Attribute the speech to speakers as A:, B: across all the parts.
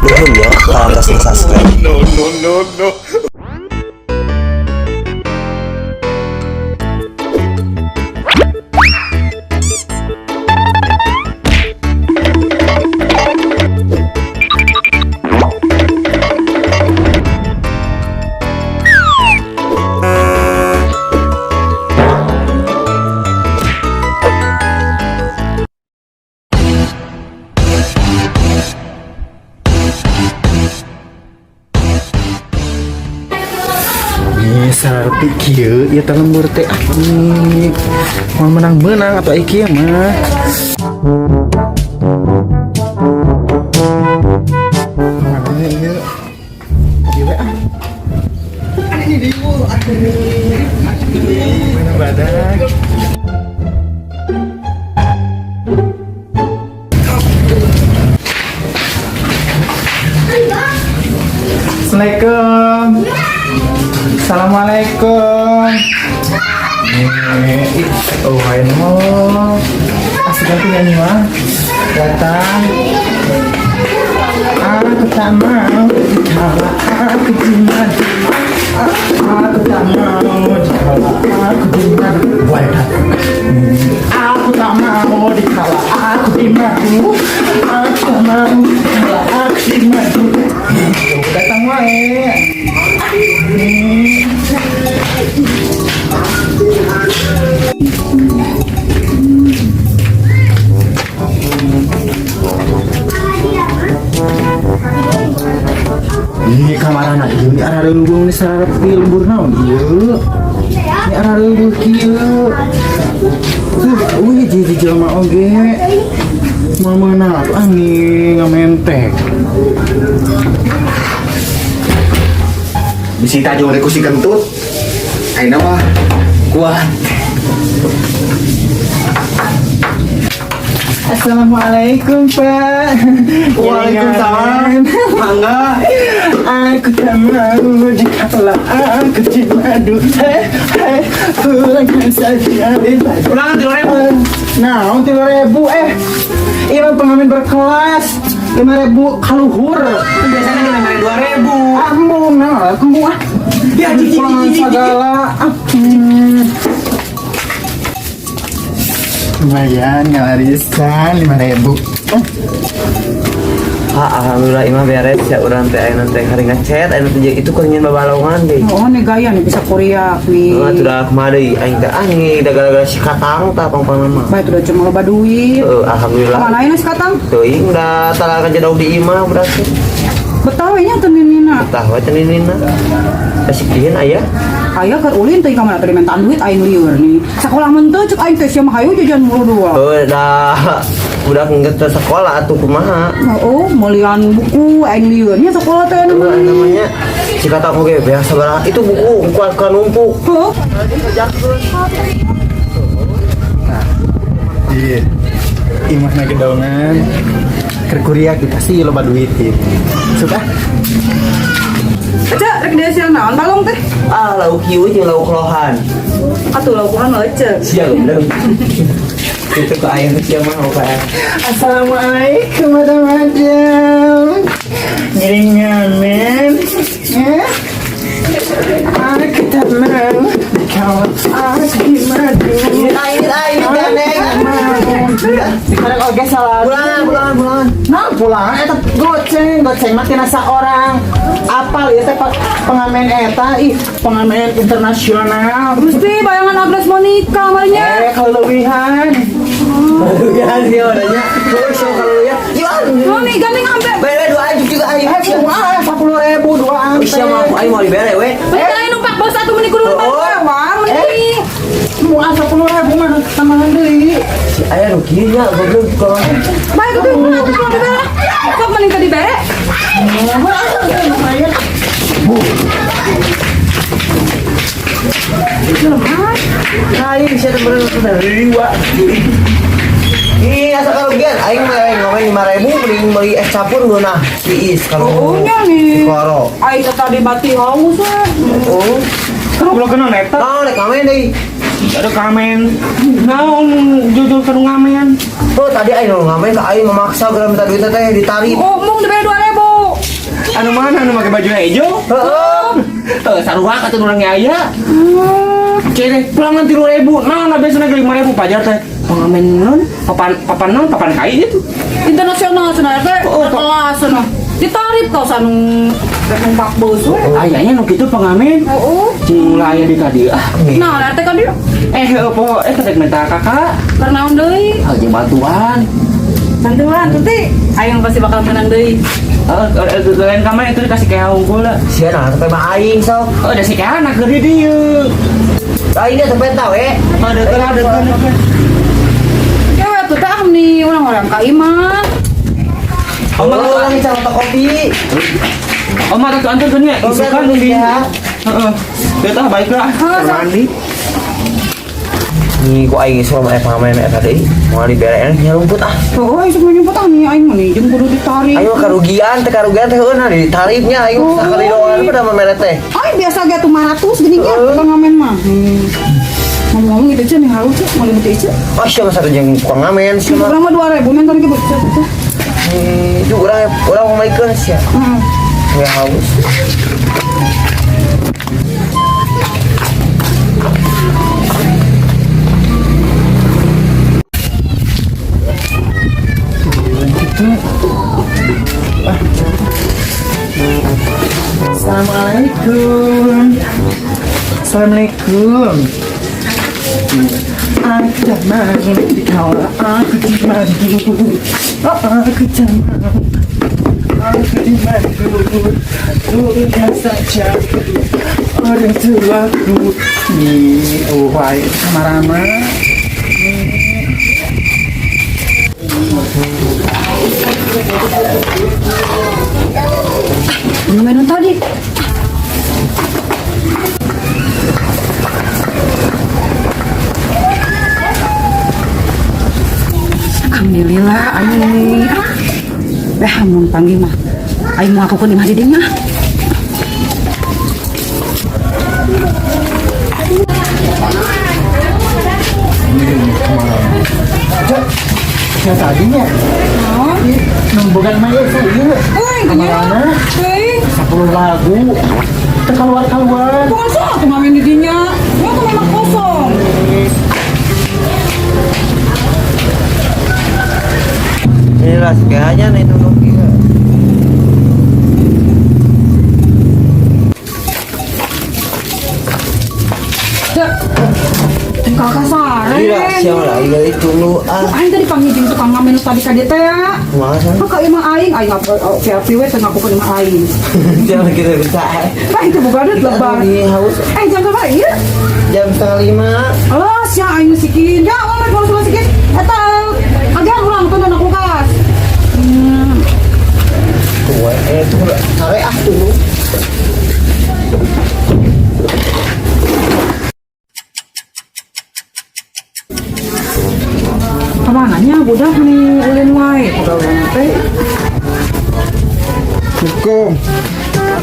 A: Nuhun ya kalau nggak subscribe.
B: No.
C: Sarpi kieu ieu teh lembur teh nih mau menang atau iki mah mana ieu ieu ini di mana badak Assalamualaikum. Assalamualaikum. Oh, hai no. Asik ganti nyanyi mah. Datang. Aku tak mau dikala aku jimat. Aku tak mau dikala aku jimat. Aku tak mau dikala aku jimat. Aku tak mau dikala aku jimat. Datang wae. Ini kamar anak ieu, ini arah leuweung nih sarpi lembur naon ieu. Ini arah leuweung kieu. Tuh, jadi jelema oge. Mau meunang angin ngamentek. Bisita jeung ku si kentut. Ayeuna mah kuat. Assalamualaikum Pak. Waalaikumsalam. Mangga. Aku tak mau dikala aku cimadu. Pulangkan saja. Pulang 3.000. Nah, 3.000 Ieu pengamen berkelas. 5.000 kaluhur. Biasanya 2.000. Ampun, nah, aku mah. Ya, cici segala. Lumayan ngarisan 5.000.
A: Alhamdulillah imah beres ya urang teh ayeuna teh hari ngechat ayeuna teh itu kuringin babalongan deh.
D: Oh nih gaya nih bisa Korea nih.
A: Oh udah kemari aing teh anjing da gara-gara si Katang tah pang-pang mah.
D: Baik udah cuma loba duit.
A: Alhamdulillah.
D: Mana ini sekatang?
A: Teuing da talaga jadau di imah berarti.
D: Betawi nya teu ninina.
A: Tah we teh ninina. Asik dieu aya.
D: Aya keur ulin teh ka mana teh mentan duit aing lieur nih. Sakola mun teu cek aing teh sia mah hayu jajan mulu dua.
A: Udah nggak sekolah atuh kumaha.
D: Oh, mulian buku aing liurnya sekolah teh
A: namanya si kata oke biasa barang itu buku kan numpuk.
D: Heuh.
C: Iya. Imah na gedaungan. Keur kuliah pasti loba duit ieu. Suka?
D: Aca rek dia sia naon balong teh?
A: Lauk kieu jeung lauk lohan.
D: Atuh laukuhan ece.
A: Siap belum. Itu ke ayam siap mau Pak.
C: Assalamualaikum madam. Ngiring ngamen. Ya. Aku tak mau kalau aku dimadu. Air ganeng. Sekarang oke salah. Bulan. Nah pulang eta goceng mah tina saorang. Apal ieu teh pengamen eta pengamen internasional.
D: Gusti bayangan Agnes Monica manya.
C: Keleuwihan.
A: Ya sih orangnya. Terus kalau ya.
D: Oh nih gandeng ampe.
A: Bere dua anjuk juga aing.
C: 10.000 dua ampe.
A: Siapa mau aing mau dibere we.
D: Aing numpak bos atuh meni kudu numpak wah meni.
C: Mau 10.000 mah tambahan deui.
A: Si aya nu kieu nya goblok kalau.
D: Baik tuh atuh kudu dibere. Sok meni ka dibere.
A: Aing bisa bener-bener riwa. Iya sekarang aing ngomong 5.000 beli es campur geunah tiis kalau.
D: Oh nya nih.
A: Koro.
D: Aing tadi bati haus we.
A: Oh.
C: Kalau belum kenal neta.
A: Nah, lek ngamen deui.
C: Ada kamen. Naon jujur keur ngamen.
A: Oh, tadi aing ngamen ka aing memaksa geura minta duit teh ditarik.
D: Oh, mung dibere 2.000.
C: Anu mana anu pakai baju hijau? Sarua kata orangnya aya. Cere pulang nanti 3.000. Nah biasanya 5.000 pajar teh. Pengamen non, papan kai gitu.
D: Internasional cenah teh. Kelas cenah. Ditarif kau sanu Pak Bos we.
C: Ayahnya nu kitu pengamen.
D: Heeh.
C: Cing ulah aya di ka dieu.
D: Nah, teh kan dia.
C: Apa kadek minta kakak.
D: Karena deui.
C: Jeung bantuan.
D: Bantuan tuti aing pasti bakal menang deui.
C: Lain kamar itu dikasih kayak unggul lah.
A: Sia nah sampai mah aing sok.
C: Oh, udah sih kayak anak gede dia.
A: Aing dia sampai tahu
C: Ada.
D: Ya tuh teh amni orang-orang ka imah.
A: Oma ulang cara kopi.
C: Oma tuh antar dunia isukan di. Heeh. Dia tah baiklah. Mandi.
A: Nih gua aing suruh pengamen tadi. Mau diberein nya rumput ah.
D: Oh, ieu mah nyebut nih aing mah nih jeung kudu ditarik.
A: Ayo karugian teh heueuh ditarifnya ayo sakali doang pada memeret teh.
D: Ai biasa ge 200 gini ge pengamen mah. Ngomong gitu cenah harus cek mau lebih cek.
A: Oh siapa satu jeung tukang ngamen sih mah.
D: Urang mah 2.000 mentor ge beucet.
A: Itu orang memainkan sih ya. Nggak haus.
C: Assalamualaikum. Assalamualaikum. Aku dah main di kawah, aku dimandu. Aku jangan, aku dimandu. Dunia saja, orang tuaku. Nih, oh baik sama Rama.
D: Minum tadi. Alhamdulillah aing. Mun panggil mah. Aing mau aku ke imah di mah.
C: Ya tadinya.
D: Oh,
C: Bukan maya saya. Kemana? 10 lagu. Keluar.
D: Kosong tuh main di dinya. Ya tuh memang kosong.
A: Inilah segala nih itu kopi.
D: Kakak sare.
A: Iya, siapa lagi kali itu lu ah.
D: Aing tadi panggil jeung tukang ngamen tadi ka dieu teh ya.
A: Kumaha san?
D: Ka imah aing apa PRP we teh ngaku ke imah aing.
A: Siapa kita bisa?
D: Bah itu bukan ada lebar.
A: Di haus
D: Jam berapa ieu?
A: jam 4:30.
D: Alah, sia aing sikin. Ya, orang kalau sudah sikin. Eta agan ulang tuh anak kulkas.
A: Tuh, itu sare ah tuh.
D: Kemananya budak nih ulin wae. Udah teh.
C: Hukum.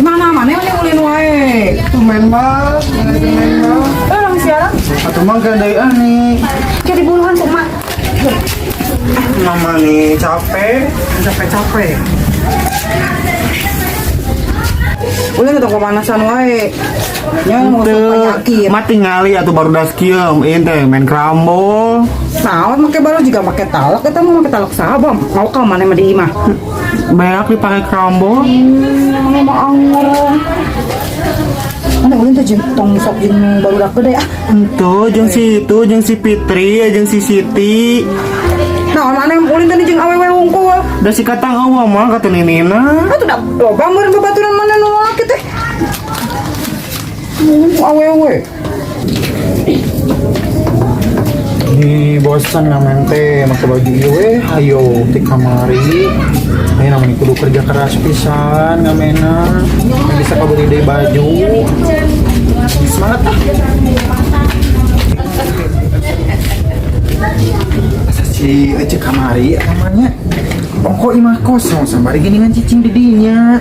D: Mana nih ulin wae.
C: Tumen mah.
D: Orang siaran
C: Atau mah gandai aneh.
D: jadi buluhan kok mak.
C: Mama nih capek.
D: Capek. Ulin tuh kemanasan wae. Nya mau penyakit.
C: Mati ngali atau baru das kieu teh main kerambol.
D: Nah, make baru juga pakai talak, kita mau pakai talak sahabam. Mau ka mana mah di imah.
C: Banyak dipakai kerambol.
D: Mama anger. Mana ulin tuh jeung tong sok jeung baru dak gede ah.
C: Tuh jeung si Fitri, jeung si Siti.
D: Nah, mana ulin teh jeung awewe wungkul.
C: Da si katang eueuh mah kata ninina.
D: Atuh dak loba meureun babaturan mana nu laki teh. Awewe.
C: Ini bosan ngamen teh make baju ieu we hayo ti kamari. Ayo namun kudu kerja keras pisan ngamena. Bisa kabeli deui baju. Semangat ah. Asa si ece kamari namanya. Pokok imah kosong sambari geuningan cicing di dinya.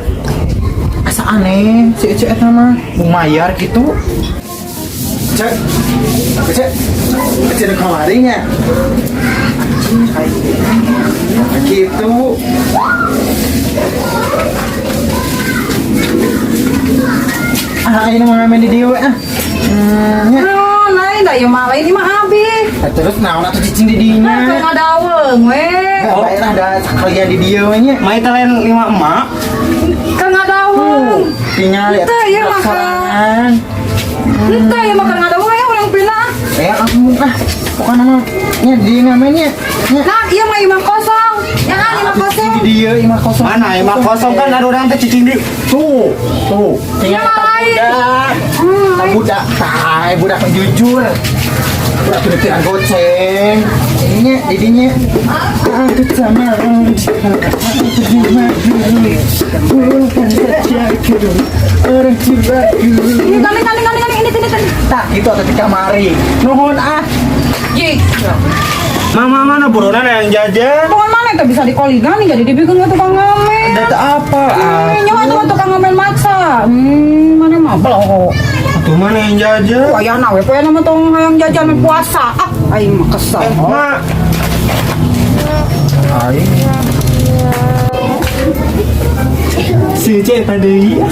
C: Asa aneh si ece eta mah mayar gitu. Cek di kamarinya gitu Ini mau ngamen di dia ah. Nya.
D: Lain dah yang malah ini mah abi.
C: Terus naon atuh cicing di dinya.
D: Kan ada aweng we.
C: Lain ada sekalian di dia nya.
A: Mai telen 5 emak.
D: Kan ada aweng.
C: Tinggal lihat.
D: Ente ya makan. Ente ya makan ada aweng ya orang pindah.
C: Aku ah. Pokoknya mah nya di ngamennya.
D: Nah, iya mah imah kosong. Yang ada imah kosong.
C: Di dia 5-0.
A: Mana 5-0 kan ada orang teh cicing di.
C: Tuh. Tinggal
D: Yang lain.
C: budak. Budak jujur. Budak penelitian goceng. Ininya, didinya. Aku sama orang cibaku.
D: Ini
C: Tak, itu ada di kamari. Nuhun ah.
D: Ji,
A: Mama mana buronan yang jajan?
D: pohon mana itu bisa dikoligan nih jadi dibikin ke tukang ngamen.
A: Data apa?
D: Nyawa tuh tukang ngamen maksa. Mana mah belok.
A: Tuh mana yang jajan?
D: Wah nawe poe nama tong hayang jajan puasa. Aing mah kesel.
A: Mak. Si Cek tadi.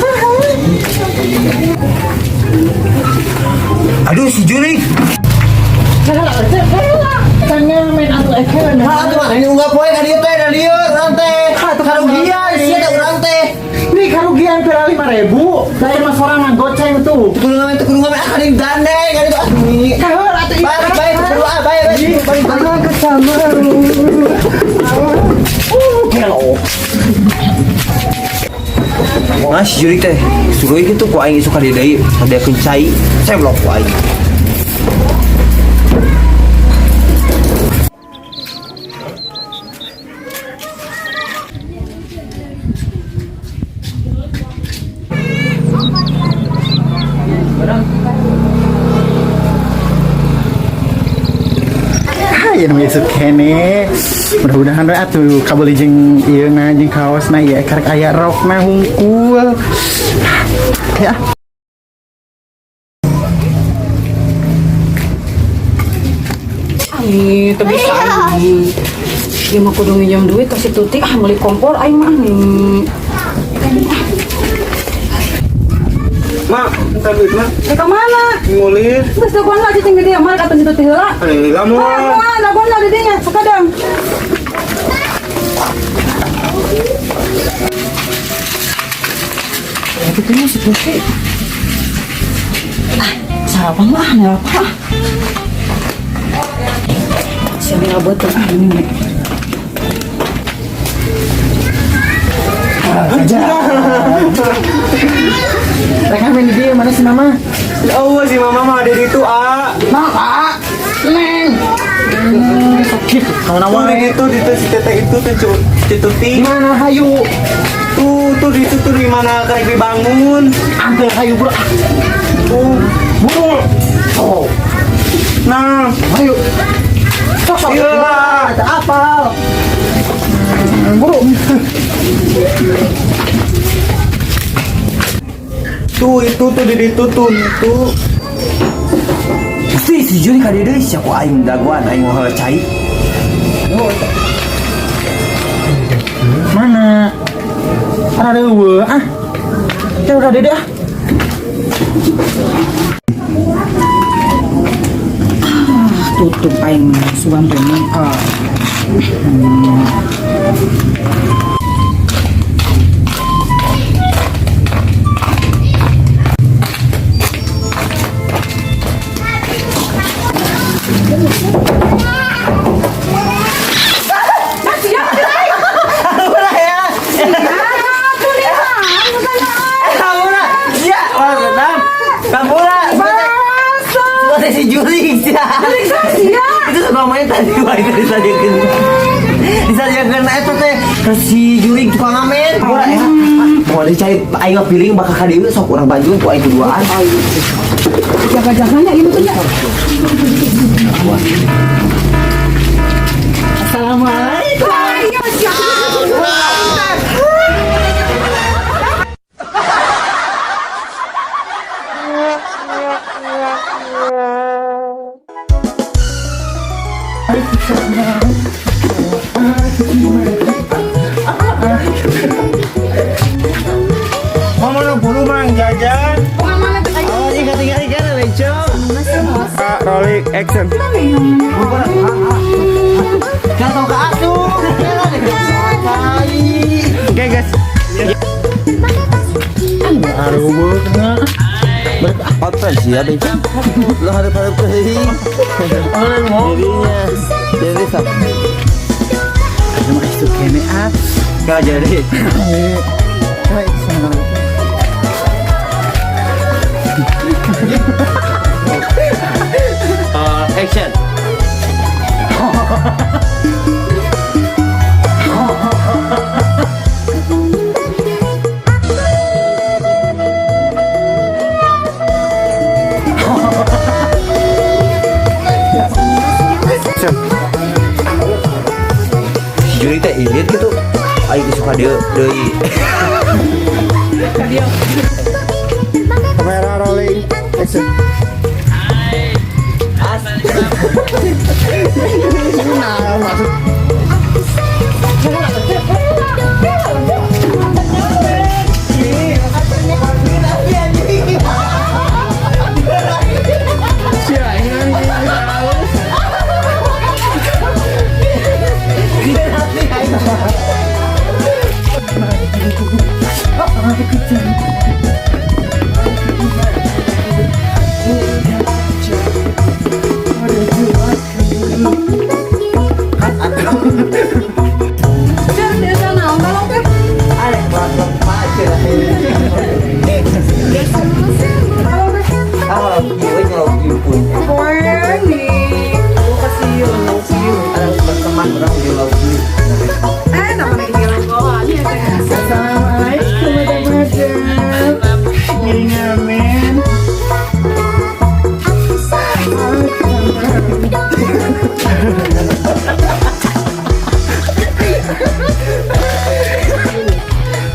A: Aduh si Juli. Ini unggah poe ka dieu teh da lieur urang teh. Karugian sia da urang teh.
C: Ini kerugian pira 5.000. Lain mas sorangan goceng tuh.
A: Kudu ngamen akan digandeng kan itu asli.
C: Kaheur atuh ieu.
A: Baik berdua baik.
C: Kesama. Hello.
A: Mas Juli teh suruh itu ku aing suka di deui ada kencai saya blok ku aing.
C: Ya namanya isuk kene. Mudah-mudahan we atuh kabeli jeung ieu na jeung kaosna ya karek aya rokna hungkul. Ya.
D: Ini tuh bisa ini. Dia mah kudu minjem duit kasih tutik beli kompor aing mah nih.
A: Mak, entar duit mah.
D: Ke mana?
A: Ngulir.
D: Terus dagon lah cicing gede mah kata situ heula.
A: Kamu.
D: Dagon lah didinya sekadang. Itu nya si tutik. Sarapan lah, nih apa? Siapa yang betul ini?
C: Rekaman di dia mana sih mama?
A: Oh, si mama mah ada di itu, ah.
C: Mama, Neng. Sakit. Kamu
A: Tuh
C: nawa
A: di itu, di itu si teteh itu tuh cuti.
C: Mana hayu?
A: Tuh di itu tuh di mana kayak dibangun.
C: Ambil hayu bro.
A: Tuh,
C: Burung. Oh,
A: nah,
C: hayu. Sosok.
A: iya.
C: Ada apa? Burung.
A: Tuh itu tuh di itu tuh itu. Si Juni kali deh sih aku aing daguan aing mau cai.
C: Mana? Ada dua ah. Ya udah deh ah.
D: Tutup aing suam ini.
A: Si Juli itu suka main tadi itu disajikan itu teh ke si Juli tukang ngamen mau dicari aing piring bakal kadieu sok urang banjur ku aing duaan
D: Jaga-jaganya ini tuh ya.
C: Assalamualaikum.
A: Mama
C: Action.
A: Jatuh ke asuh.
C: Oke guys. Aduh, bener.
A: Apa sih ada itu? Lo harus pergi. Jadi sab.
C: Cuma itu kene
A: Kau jadi. Action. Juri teh irit gitu. Aing suka dia deui.
C: Kamera rolling. Action. Nah, maksud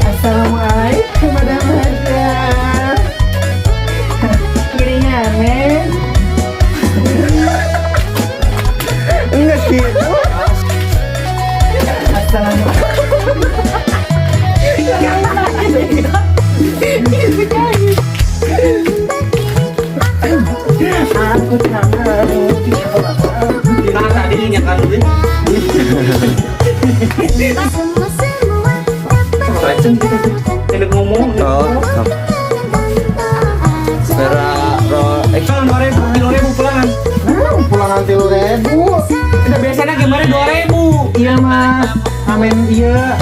C: Assalamualaikum Madam Haja. Giringan men. Enggak gitu. Aku kangen.
A: Nah, tadinya kan lu.
C: Tidak ngomong.
A: Oh. Vera action
C: 2.000 pulangan. Pulangan 3.000.
D: Udah biasanya gimana 2.000.
C: Iya mas. Amin iya.